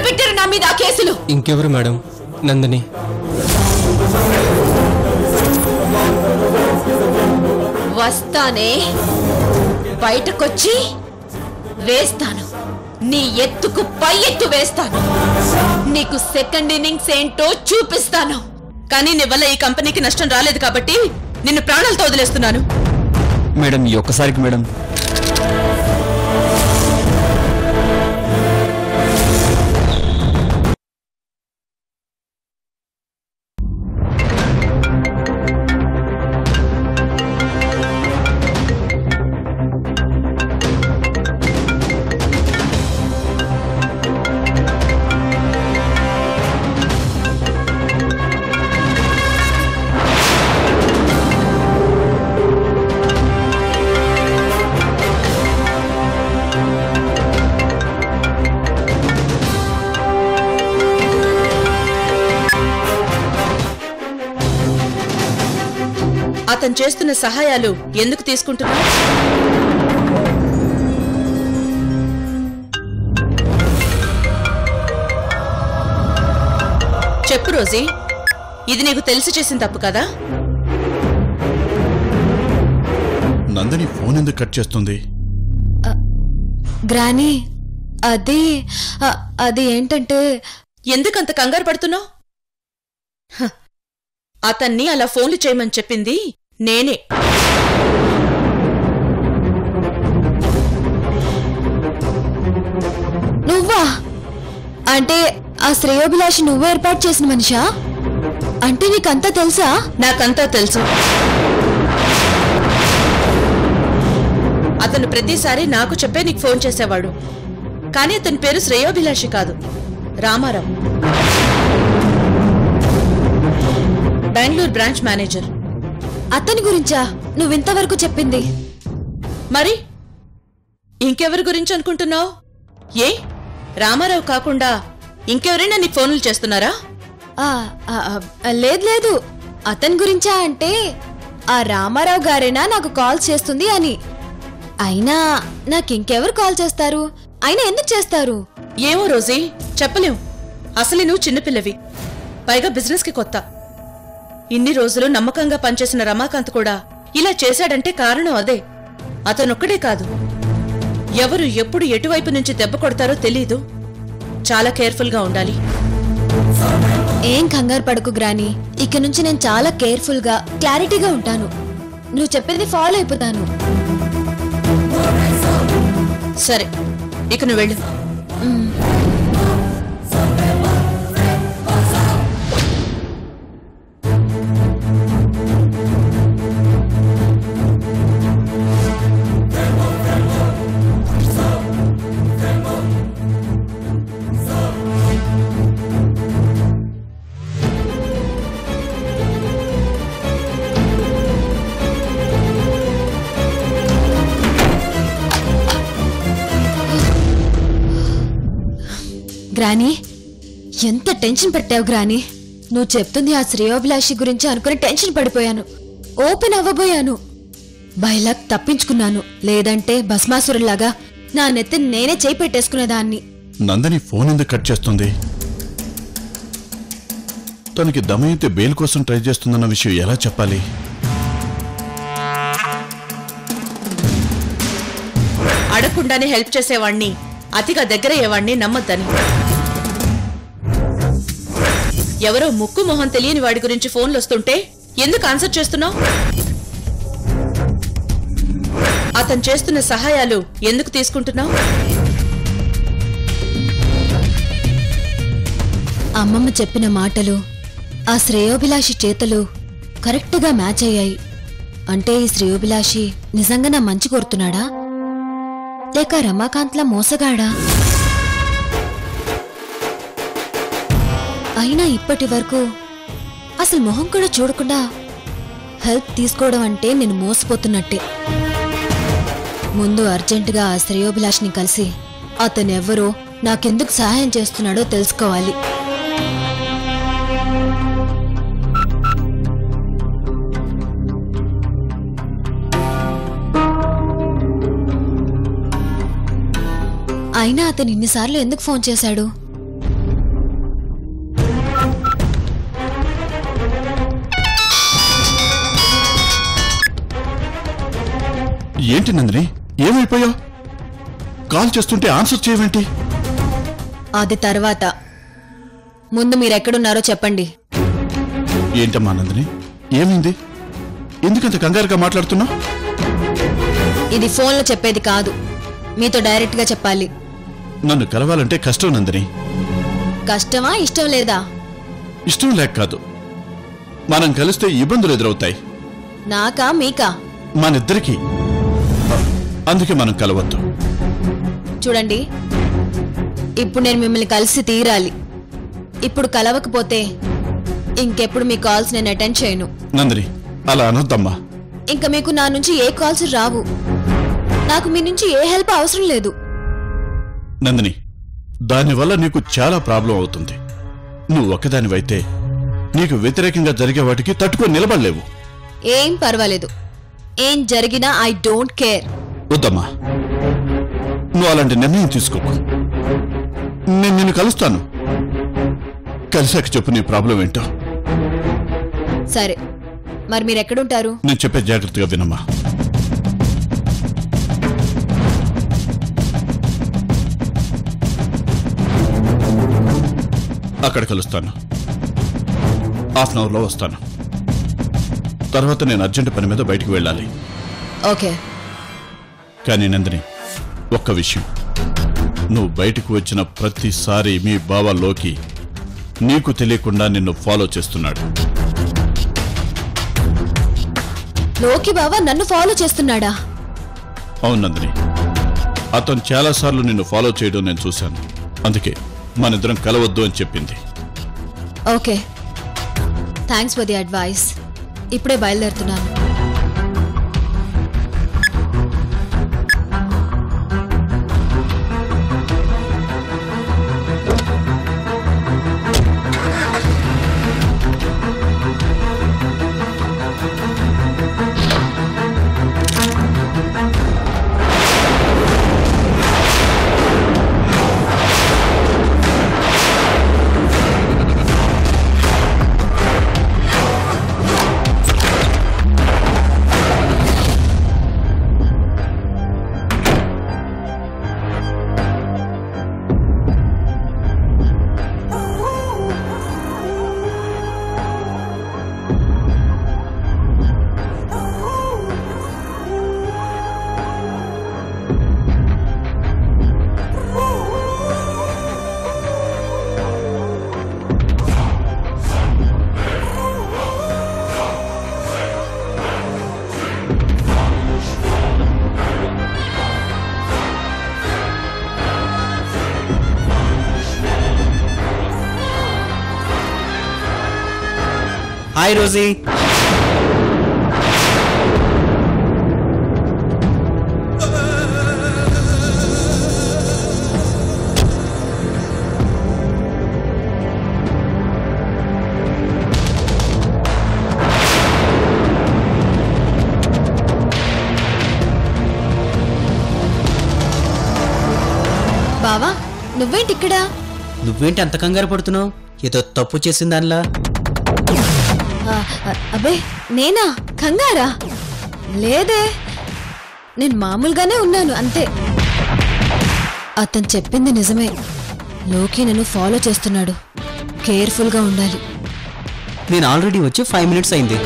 పెట్టారు నా మీద ఆ కేసులు? ఇంకెవరు మేడం? నందిని. వస్తానే, బయటకొచ్చి వేస్తాను. నీ ఎత్తుకు పై ఎత్తు వేస్తాను. నీకు సెకండ్ ఇన్నింగ్స్ ఏంటో చూపిస్తాను. కానీ నీ వల్ల ఈ కంపెనీకి నష్టం రాలేదు కాబట్టి నిన్ను ప్రాణాలతో వదిలేస్తున్నాను. మేడం, ఈ ఒక్కసారికి మేడం. అతను చేస్తున్న సహాయాలు ఎందుకు తీసుకుంటున్నావు? చెప్పు రోజీ, ఇది నీకు తెలిసి చేసిన తప్పు కదా? నందిని ఫోన్ ఎందుకు కట్ చేస్తుంది? గ్రానీ, అది ఏంటంటే... ఎందుకంత కంగారు పడుతున్నావు? అతన్ని అలా ఫోన్లు చేయమని చెప్పింది నేనే. నువ్వా? అంటే ఆ శ్రేయోభిలాషి నువ్వు ఏర్పాటు చేసిన మనిషా? అంటే నీకంతా తెలుసా? నాకంతా తెలుసు. అతను ప్రతిసారి నాకు చెప్పే నీకు ఫోన్ చేసేవాడు. కానీ అతని పేరు శ్రేయోభిలాషి కాదు, రామారావు. Bengaluru branch manager. అతని గురించా నువ్వింతవరకు చెప్పింది? మరి ఇంకెవరి గురించి అనుకుంటున్నావు? ఏ రామారావు కాకుండా ఇంకెవరైనా నీకు ఫోన్లు చేస్తున్నారా? లేదు. అతని గురించా అంటే ఆ రామారావు గారేనా నాకు కాల్ చేస్తుంది అని. అయినా నాకింకెవరు కాల్ చేస్తారు? అయినా ఎందుకు చేస్తారు? ఏమో రోజీ, చెప్పలేం. అసలు నువ్వు చిన్నపిల్లవి, పైగా బిజినెస్ కి కొత్త. ఇన్ని రోజులు నమ్మకంగా పనిచేసిన రమాకాంత్ కూడా ఇలా చేశాడంటే కారణం అదే. అతనొక్కడే కాదు, ఎవరు ఎప్పుడు ఎటువైపు నుంచి దెబ్బ కొడతారో తెలీదు. చాలా కేర్ఫుల్ గా ఉండాలి. ఏం కంగారు పడకు గ్రానీ, ఇక నుంచి నేను చాలా కేర్ఫుల్ గా క్లారిటీగా ఉంటాను. నువ్వు చెప్పేది ఫాలో అయిపోతాను. సరే, ఇక నువ్వు వెళ్ళు. గ్రానీ, ఎంత టెన్షన్ పెట్టావు గ్రానీ. నువ్వు చెప్తుంది ఆ శ్రేయోభిలాషి గురించి అనుకుని టెన్షన్ పడిపోయాను. ఓపెన్ అవ్వబోయాను. బైలాక్ తప్పించుకున్నాను. లేదంటే భస్మాసురులాగా నా నెత్తిని నేనే చేయి పెట్టేసుకునేదాన్ని. నందిని ఫోన్ ఎందుకు కట్ చేస్తుంది? తనకి దమయంతి బెయిల్ కోసం ట్రై చేస్తుందన్న విషయం ఎలా చెప్పాలి? అడగకుండానే హెల్ప్ చేసేవాణ్ణి, అతిగా దగ్గరయ్యేవాణ్ణి నమ్మొద్దని. ఎవరో ముక్కు మొహం తెలియని వాడి గురించి ఫోన్లు వస్తుంటే ఎందుకు ఆన్సర్ చేస్తున్నావు? అతను చేస్తున్న సహాయాలు ఎందుకు తీసుకుంటున్నావు? అమ్మమ్మ చెప్పిన మాటలు, ఆ శ్రేయోభిలాషి చేతలు కరెక్ట్గా మ్యాచ్ అయ్యాయి. అంటే ఈ శ్రేయోభిలాషి నిజంగా నా మంచి కోరుతున్నాడా, లేక రమాకాంత్లా మోసగాడా? అయినా ఇప్పటి వరకు అసలు మొహం కూడా చూడకుండా హెల్ప్ తీసుకోవడం అంటే నేను మోసపోతున్నట్టే. ముందు అర్జెంటుగా ఆ శ్రేయోభిలాష్ని కలిసి అతనెవ్వరో నాకెందుకు సహాయం చేస్తున్నాడో తెలుసుకోవాలి. అయినా అతను ఇన్నిసార్లు ఎందుకు ఫోన్ చేశాడు? ఏంటి నందిని, ఏమైపోయావు? కాల్ చేస్తుంటే ఆన్సర్ చేయవేంటి? అది తర్వాత. ముందు మీరెక్కడున్నారో చెప్పండి. ఏంటమ్మా నందిని, ఏమైంది? ఎందుకంత కంగారుగా మాట్లాడుతున్నావు? ఇది ఫోన్లో చెప్పేది కాదు, మీతో డైరెక్ట్గా చెప్పాలి. నన్ను కలవాలంటే కష్టం నందిని. కష్టమా, ఇష్టం లేదా? ఇష్టం లేక కాదు, మనం కలిస్తే ఇబ్బందులు ఎదురవుతాయి. నాకా మీకా? మనిద్దరికీ. అందుకే మనం కలవద్దు. చూడండి, ఇప్పుడు నేను మిమ్మల్ని కలిసి తీరాలి. ఇప్పుడు కలవకపోతే ఇంకెప్పుడు మీ కాల్స్ నేను అటెండ్ చేయను. నందిని, అలా అనొద్దమ్మా. ఇంకా మీకు నా నుంచి ఏ కాల్స్ రావు. నాకు మీ నుంచి ఏ హెల్ప్ అవసరం లేదు. నందిని, దానివల్ల నీకు చాలా ప్రాబ్లం అవుతుంది. నువ్వు ఒక్కదానివైతే నీకు వ్యతిరేకంగా జరిగే వాటికి తట్టుకొని నిలబడలేవు. ఏం పర్వాలేదు, ఏం జరిగినా ఐ డోంట్ కేర్. వద్దమ్మా, నువ్వు అలాంటి నిర్ణయం తీసుకోకు. నేను నిన్ను కలుస్తాను. కలిసాక చెప్పు నీ ప్రాబ్లం ఏంటో. సరే, మరి మీరెక్కడుంటారు? నేను చెప్పే జాగ్రత్తగా వినమ్మా. అక్కడ కలుస్తాను. హాఫ్ అన్ అవర్లో వస్తాను. తర్వాత నేను అర్జెంట్ పని మీద బయటికి వెళ్ళాలి. ఓకే. కానీ నందిని, ఒక్క విషయం, నువ్వు బయటకు వచ్చిన ప్రతిసారి మీ బావ లోకి నీకు తెలియకుండా నిన్ను ఫాలో చేస్తున్నాడు. లోకి బావ నన్ను ఫాలో చేస్తున్నాడా? అవును నందిని, అతను చాలాసార్లు నిన్ను ఫాలో చేయడం నేను చూశాను. అందుకే మనిద్దరం కలవద్దు అని చెప్పింది. Okay, thanks for the advice. ఇప్పుడే బయలుదేరుతున్నాను. Hi Rosie. బావా, నువ్వేంటి ఇక్కడ? నువ్వేంటి అంత కంగారు పడుతున్నావు? ఏదో తప్పు చేసిన దానిలా. అబ్బే, నేనా కంగారా? లేదే, నేను మామూలుగానే ఉన్నాను అంతే. అతను చెప్పింది నిజమే, లోకి నన్ను ఫాలో చేస్తున్నాడు. కేర్ఫుల్గా ఉండాలి. నేను ఆల్రెడీ వచ్చి 5 minutes అయింది.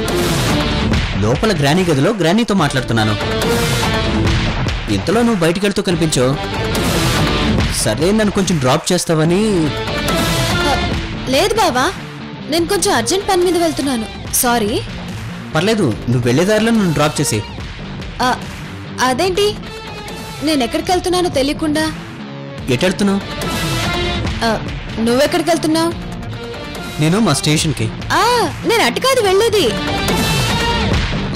లోపల గ్రానీ గదిలో గ్రానీతో మాట్లాడుతున్నాను. ఇంతలో నువ్వు బయటికి వెళ్తూ కనిపించో. సరే, నన్ను కొంచెం డ్రాప్ చేస్తావని. లేదు బావా, నేను కొంచెం అర్జెంట్ పని మీద వెళ్తున్నాను. సారీ. పర్లేదు, నువ్వు వెళ్ళేదారిలో నన్ను డ్రాప్ చేసి. అదేంటి, నేను ఎక్కడికి వెళ్తున్నానో తెలియకుండా? ఎటు వెళ్తున్నావు? నువ్వెక్కడికి వెళ్తున్నావు? నేను మా స్టేషన్కి. నేను అటు కాదు వెళ్ళేది,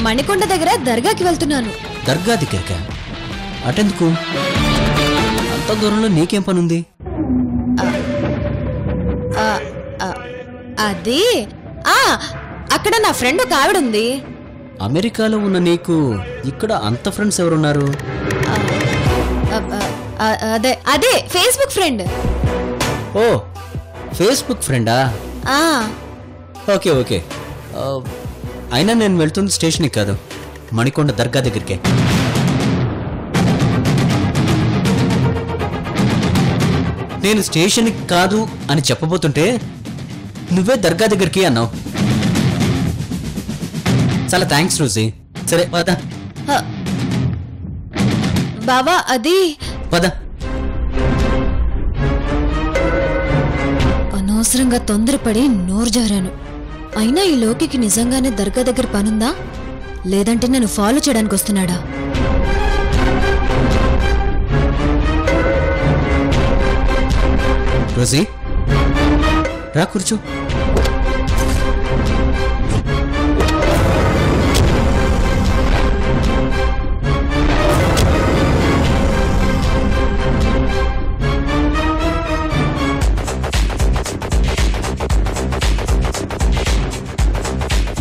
మణికొండ దగ్గర దర్గాకి వెళ్తున్నాను. దర్గా దగ్గరకా? అటెందుకు? అంత దూరంలో నీకేం పని ఉంది? అది అక్కడ నా ఫ్రెండ్ ఒక ఆవిడ ఉంది. అమెరికాలో ఉన్న నీకు ఇక్కడ అంత ఫ్రెండ్స్ ఎవరున్నారు? అదే అదే ఫేస్బుక్ ఫ్రెండ్. ఓ, ఫేస్బుక్ ఫ్రెండా? Okay okay. అయినా నేను వెళ్తుంది స్టేషన్కి కాదు, మణికొండ దర్గా దగ్గరికే. నేను స్టేషన్కి కాదు అని చెప్పబోతుంటే నువ్వే దర్గా దగ్గరికి అన్నావు. చాలా థ్యాంక్స్ రోజీ. సరే పద బావా అది పద. అనవసరంగా తొందరపడి నోరు జారాను. అయినా ఈ లోకికి నిజంగానే దర్గా దగ్గర పనుందా లేదంటే నన్ను ఫాలో చేయడానికి వస్తున్నాడా? రోజీ రా కూర్చో.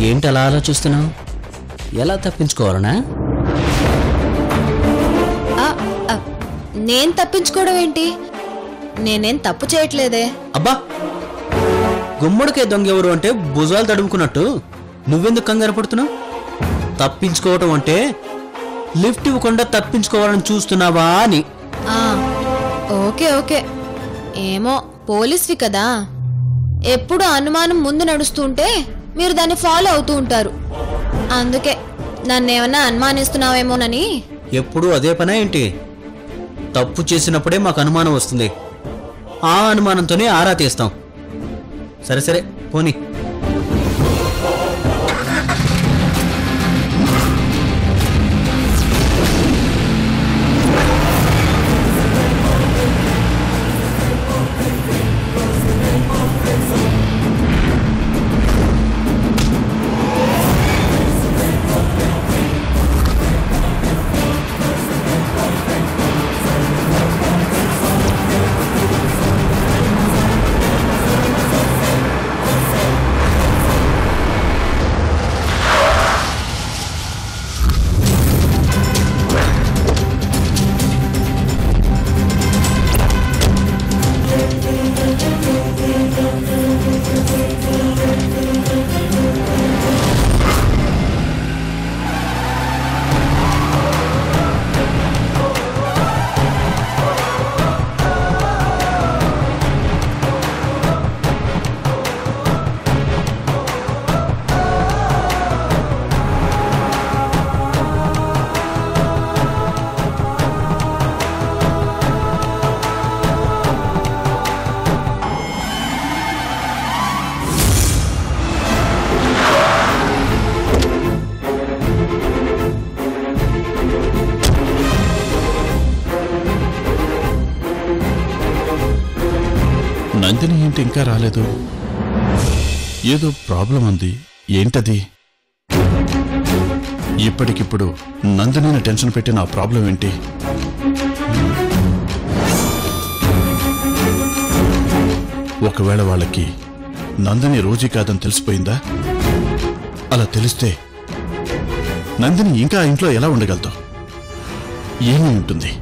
ఏంటి అలా ఆలోచిస్తున్నావు? ఎలా తప్పించుకోవాలనా? నేను తప్పించుకోవడం ఏంటి? నేనేం తప్పు చేయట్లేదే. అబ్బా, గుమ్మడికే దొంగ ఎవరు అంటే భుజాలు తడుముకున్నట్టు నువ్వెందుకు కంగారు పడుతున్నావు? తప్పించుకోవటం అంటే లిఫ్ట్ ఇవ్వకుండా తప్పించుకోవాలని చూస్తున్నావా అని. Okay okay. ఏమో పోలీస్వి కదా, ఎప్పుడు అనుమానం ముందు నడుస్తుంటే మీరు దాన్ని ఫాలో అవుతూ ఉంటారు. అందుకే నన్నేమన్నా అనుమానిస్తున్నావేమోనని. ఎప్పుడూ అదే పనే ఏంటి? తప్పు చేసినప్పుడే మాకు అనుమానం వస్తుంది. ఆ అనుమానంతోనే ఆరా తీస్తాం. సరే సరే పోనీ. నందిని ఏంటి ఇంకా రాలేదు? ఏదో ప్రాబ్లం ఉంది. ఏంటది? ఇప్పటికిప్పుడు నందినిని టెన్షన్ పెట్టిన ఆ ప్రాబ్లం ఏంటి? ఒకవేళ వాళ్ళకి నందిని రోజీ కాదని తెలిసిపోయిందా? అలా తెలిస్తే నందిని ఇంకా ఇంట్లో ఎలా ఉండగలదు? ఏమీ ఉంటుంది.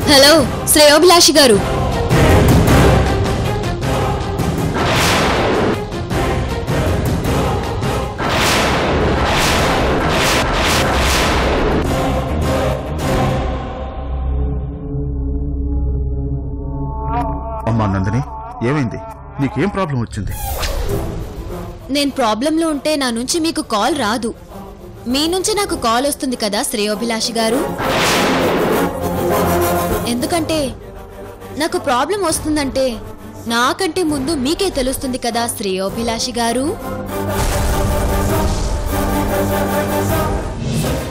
హలో శ్రేయోభిలాషి గారు. అమ్మా నందిని, ఏమైంది? నీకేం ప్రాబ్లం వచ్చింది? నేను ప్రాబ్లంలో ఉంటే నా నుంచి మీకు కాల్ రాదు, మీ నుంచి నాకు కాల్ వస్తుంది కదా శ్రేయోభిలాషి గారు. ఎందుకంటే నాకు ప్రాబ్లం వస్తుందంటే నాకంటే ముందు మీకే తెలుస్తుంది కదా శ్రేయోభిలాషి గారు.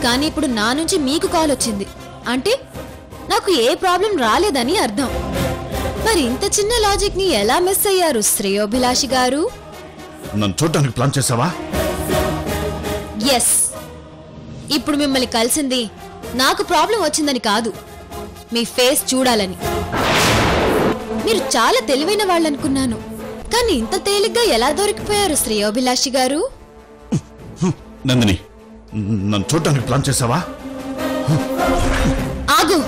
కానీ ఇప్పుడు నా నుంచి మీకు కాల్ వచ్చింది అంటే నాకు ఏ ప్రాబ్లం రాలేదని అర్థం. మరి ఇంత చిన్న లాజిక్ ని ఎలా మిస్ అయ్యారు శ్రేయోభిలాషి గారు? నన్ను చూడడానికి ప్లాన్ చేసావా? ఎస్. ఇప్పుడు మిమ్మల్ని కలిసింది నాకు ప్రాబ్లం వచ్చిందని కాదు, మీ ఫేస్ చూడాలని. మీరు చాలా తెలివైన వాళ్ళనుకున్నాను, కానీ ఇంత తేలిగ్గా ఎలా దొరికిపోయారు శ్రేయోభిలాషి గారు? నందిని, నన్ను చూడటానికి ప్లాన్ చేసావా? ఆగు.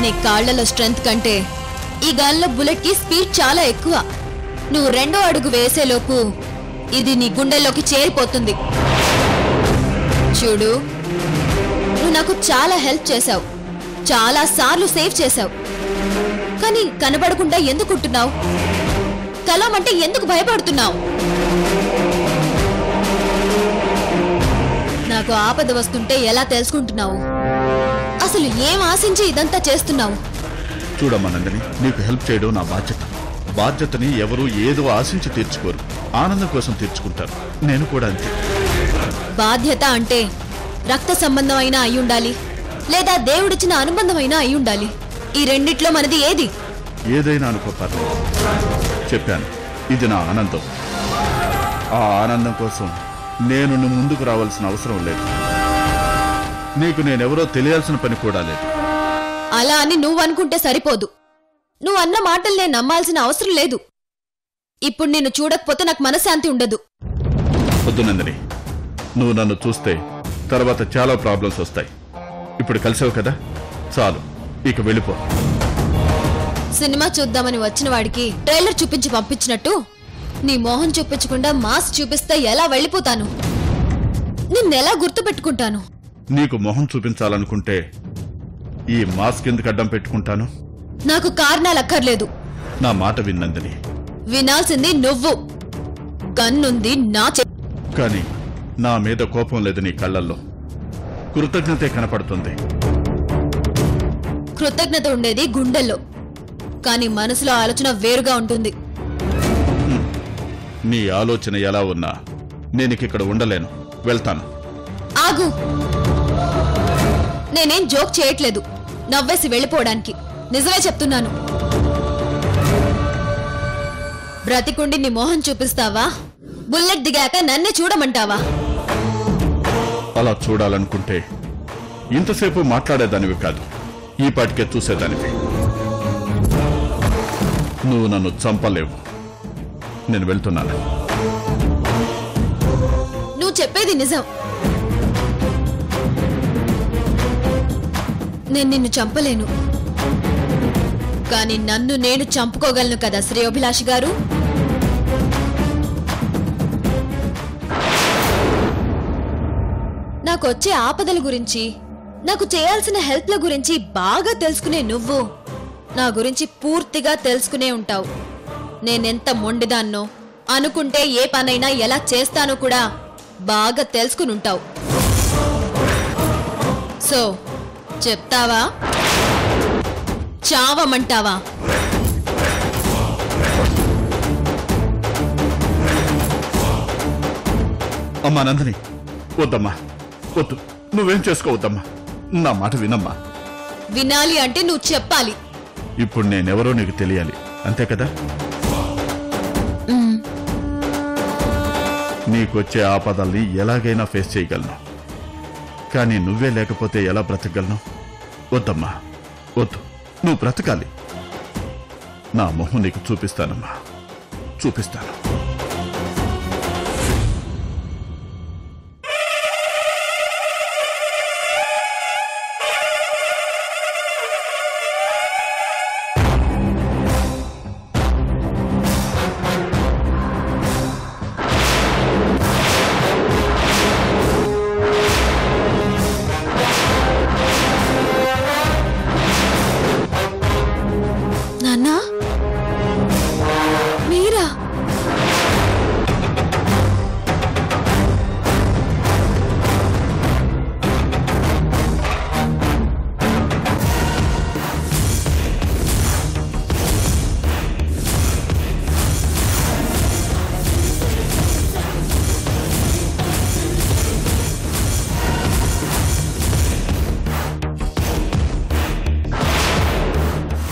నీ కాళ్లలో స్ట్రెంగ్త్ కంటే ఈ గన్లో బుల్లెట్ కి స్పీడ్ చాలా ఎక్కువ. నువ్వు రెండో అడుగు వేసేలోపు ఇది నీ గుండెల్లోకి చేరిపోతుంది. చూడు, నువ్వు నాకు చాలా హెల్ప్ చేశావు, చాలా సార్లు సేవ్ చేశావు, కానీ కనబడకుండా ఎందుకు ఉంటున్నావు? కలవమంటే ఎందుకు భయపడుతున్నావు? నాకు ఆపద వస్తుంటే ఎలా తెలుసుకుంటున్నావు? అసలు ఏం ఆశించి ఇదంతా చేస్తున్నావు? చూడమ్మా నందిని, నీకు హెల్ప్ చేయడం నా బాధ్యత. బాధ్యతని ఎవరు ఏదో ఆశించి తీర్చుకోరు, ఆనందం కోసం తీర్చుకుంటారు. నేను కూడా అంతే. బాధ్యత అంటే రక్త సంబంధం అయినా అయ్యుండాలి, లేదా దేవుడిచ్చిన అనుబంధం అయినా అయ్యుండాలి. ఈ రెండిట్లో మనది ఏది? ఏదైనా అనుకో పర్లేదు. చెప్పాను, ఇది నా ఆనందం. ఆ ఆనందం కోసం నేను నువ్వు ముందుకు రావాల్సిన అవసరం లేదు. నీకు నేనెవరో తెలియాల్సిన పని కూడా లేదు. అలా అని నువ్వు అనుకుంటే సరిపోదు. నువ్వు అన్న మాటలు నేను నమ్మాల్సిన అవసరం లేదు. ఇప్పుడు నిన్ను చూడకపోతే నాకు మనశ్శాంతి ఉండదు. వద్దు నందిని, నువ్వు నన్ను చూస్తే తర్వాత చాలా ప్రాబ్లమ్స్ వస్తాయి. ఇప్పుడు కలిసావు కదా, చాలు, ఇక వెళ్ళిపో. సినిమా చూద్దామని వచ్చిన వాడికి ట్రైలర్ చూపించి పంపించినట్టు నీ మోహన్ చూపించకుండా మాస్ చూపిస్తే ఎలా వెళ్ళిపోతాను? నిన్నెలా గుర్తు పెట్టుకుంటాను? నీకు మొహం చూపించాలనుకుంటే ఈ మాస్క్ ఎందుకు అడ్డం పెట్టుకుంటాను? నాకు కారణాలు అక్కర్లేదు. నా మాట విన్నందని. వినాల్సింది నువ్వు. గన్నుంది నా కానీ నా మీద కోపం లేదు నీ కళ్ళల్లో, కృతజ్ఞతే కనపడుతుంది. కృతజ్ఞత ఉండేది గుండెల్లో, కానీ మనసులో ఆలోచన వేరుగా ఉంటుంది. నీ ఆలోచన ఎలా ఉన్నా నేనిక్కడ ఉండలేను, వెళ్తాను. ఆగు. నేనేం జోక్ చేయట్లేదు నవ్వేసి వెళ్ళిపోవడానికి, నిజమే చెప్తున్నాను. బ్రతికుండి నీ మోహన్ చూపిస్తావా? బుల్లెట్ దిగాక నన్నే చూడమంటావా? అలా చూడాలనుకుంటే ఇంతసేపు మాట్లాడేదానివి కాదు, ఈ పాటికే చూసేదానివి. నువ్వు నన్ను చంపలేవు. నేను వెళ్తున్నాను. నువ్వు చెప్పేది నిజం. నేను నిన్ను చంపలేను, కానీ నన్ను నేను చంపుకోగలను కదా శ్రేయోభిలాషి గారు? నాకొచ్చే ఆపదల గురించి, నాకు చేయాల్సిన హెల్ప్ల గురించి బాగా తెలుసుకునే నువ్వు నా గురించి పూర్తిగా తెలుసుకునే ఉంటావు. నేనెంత మొండిదాన్నో, అనుకుంటే ఏ పనైనా ఎలా చేస్తానో కూడా బాగా తెలుసుకుని ఉంటావు. సో చెప్తావా, చావమంటావా? అమ్మా నందిని, వద్దమ్మా, వద్దు. నువ్వేం చేసుకోవద్దమ్మా, నా మాట వినమ్మా. వినాలి అంటే నువ్వు చెప్పాలి. ఇప్పుడు నేనెవరో నీకు తెలియాలి, అంతే కదా? నీకొచ్చే ఆపదల్ని ఎలాగైనా ఫేస్ చేయగలను, కానీ నువ్వే లేకపోతే ఎలా బ్రతకగలను? వద్దమ్మా, వద్దు. నువ్వు బ్రతకాలి. నా మొహం నీకు చూపిస్తానమ్మా, చూపిస్తాను.